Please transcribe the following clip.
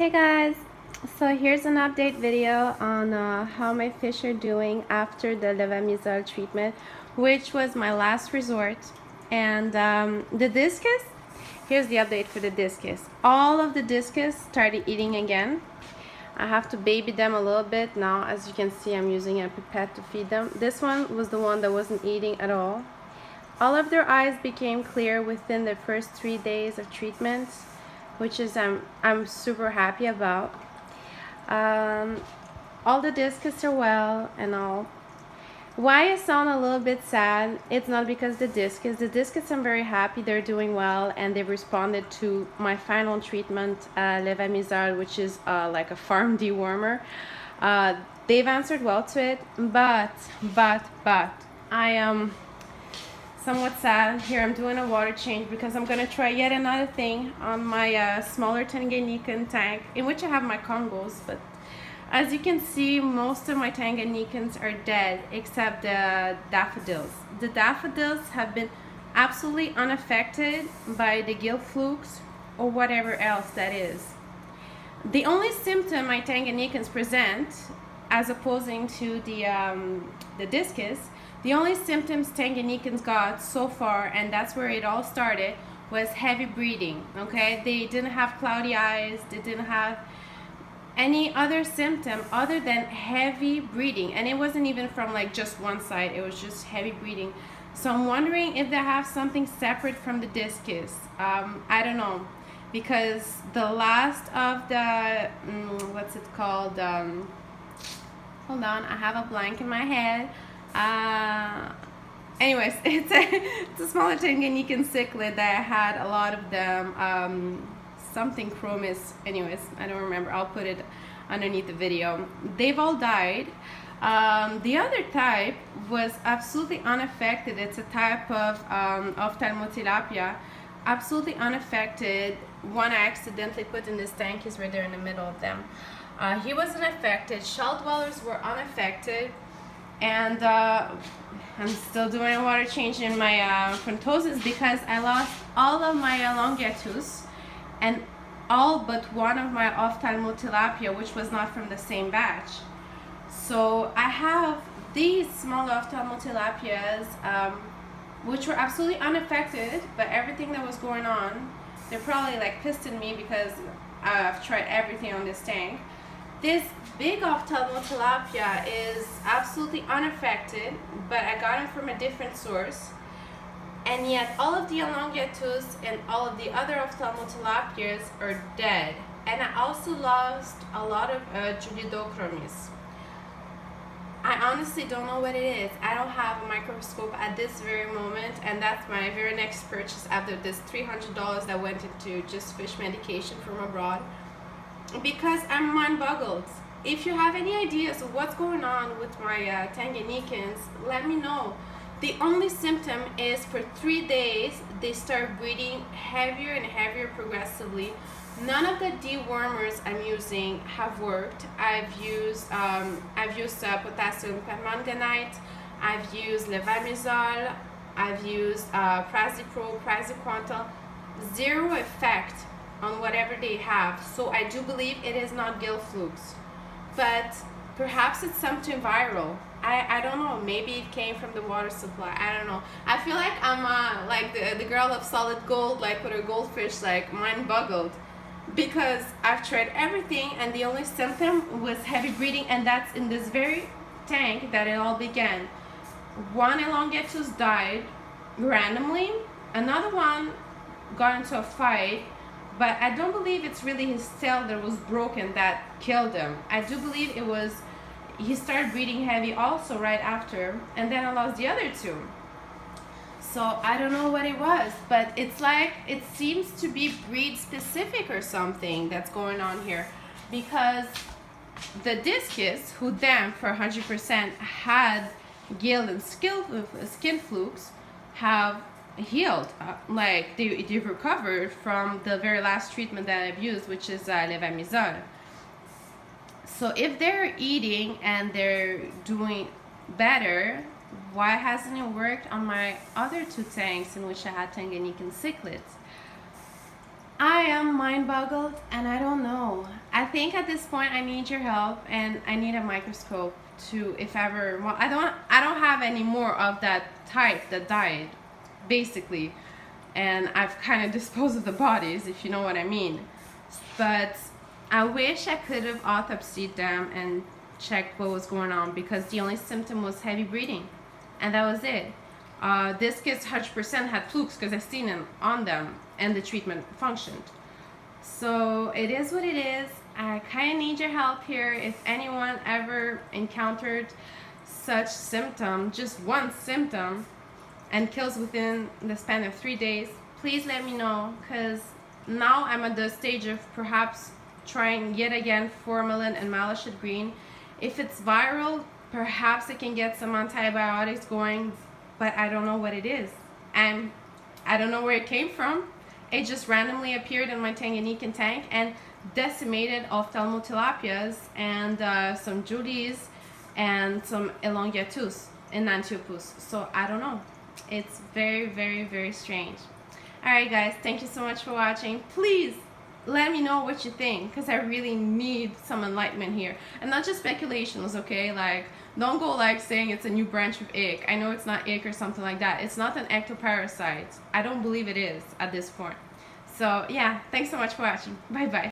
Hey guys, so here's an update video on how my fish are doing after the levamisole treatment, which was my last resort. And the discus, here's the update for the discus. All of the discus started eating again. I have to baby them a little bit now. As you can see, I'm using a pipette to feed them. This one was the one that wasn't eating at all. All of their eyes became clear within the first 3 days of treatment, which is I'm super happy about. All the discus are well and all. Why I sound a little bit sad, it's not because the discus I'm very happy they're doing well and they've responded to my final treatment, levamisole, which is like a farm dewormer. They've answered well to it, but I am somewhat sad. Here I'm doing a water change because I'm gonna try yet another thing on my smaller Tanganyikan tank, in which I have my Congos, but as you can see, most of my Tanganyikans are dead except the daffodils. The daffodils have been absolutely unaffected by the gill flukes or whatever else that is. The only symptom my Tanganyikans present, as opposing to the discus, the only symptoms Tanganyikans got so far, and that's where it all started, was heavy breathing. Okay, they didn't have cloudy eyes, they didn't have any other symptom other than heavy breathing, and it wasn't even from like just one side, it was just heavy breathing. So I'm wondering if they have something separate from the discus. I don't know, because the last of the what's it called, hold on, I have a blank in my head. Anyways, it's a smaller Tanganyikan cichlid that I had a lot of them, something chromis. Anyways, I don't remember, I'll put it underneath the video. They've all died. The other type was absolutely unaffected. It's a type of ophtalmotilapia, absolutely unaffected. One I accidentally put in this tank is right there in the middle of them. He wasn't affected. Shell dwellers were unaffected. And I'm still doing a water change in my frontosis because I lost all of my elongiatus and all but one of my ophtalmotilapia, which was not from the same batch. So I have these small ophtalmotilapias, which were absolutely unaffected by everything that was going on. They're probably like pissed at me because I've tried everything on this tank. This big ophtalmotilapia is absolutely unaffected, but I got him from a different source. And yet all of the elongiatus and all of the other ophtalmotilapias are dead. And I also lost a lot of julidochrimis. I honestly don't know what it is. I don't have a microscope at this very moment, and that's my very next purchase after this $300 that went into just fish medication from abroad. Because I'm mind-boggled. If you have any ideas of what's going on with my Tanganyikans, let me know. The only symptom is for 3 days they start breathing heavier and heavier progressively. None of the dewormers I'm using have worked. I've used potassium permanganate, I've used levamisole, I've used prazipro, praziquantel. Zero effect on whatever they have. So I do believe it is not gill flukes, but perhaps it's something viral. I don't know, maybe it came from the water supply, I don't know. I feel like I'm like the girl of solid gold, like with her goldfish, like mind-boggled, because I've tried everything and the only symptom was heavy breathing, and that's in this very tank that it all began. One elongiatus died randomly, another one got into a fight, but I don't believe it's really his tail that was broken that killed him. I do believe it was, he started breathing heavy also right after, and then I lost the other two. So I don't know what it was, but it's like, it seems to be breed specific or something that's going on here, because the discus, who then for 100% had gill and skin flukes, have healed, like they've recovered from the very last treatment that I've used, which is levamisole. So if they're eating and they're doing better, why hasn't it worked on my other two tanks in which I had Tanganyikan cichlids? I am mind-boggled and I don't know. I think at this point I need your help, and I need a microscope to, if ever, well, I don't have any more of that type that died, basically, and I've kind of disposed of the bodies, if you know what I mean. But I wish I could have autopsied them and checked what was going on, because the only symptom was heavy breathing, and that was it. This kid's 100% had flukes because I've seen them on them, and the treatment functioned. So it is what it is. I kind of need your help here. If anyone ever encountered such symptom, just one symptom, and kills within the span of 3 days, please let me know, because now I'm at the stage of perhaps trying yet again formalin and malachite green. If it's viral, perhaps I can get some antibiotics going, but I don't know what it is. And I don't know where it came from. It just randomly appeared in my Tanganyika tank and decimated ophtalmotilapias and some julies and some elongiatus, enantiopus. So I don't know. It's very, very, very strange. Alright guys, thank you so much for watching. Please let me know what you think, because I really need some enlightenment here. And not just speculations, okay? Like, don't go like saying it's a new branch of ick. I know it's not ick or something like that. It's not an ectoparasite. I don't believe it is at this point. So yeah, thanks so much for watching. Bye bye.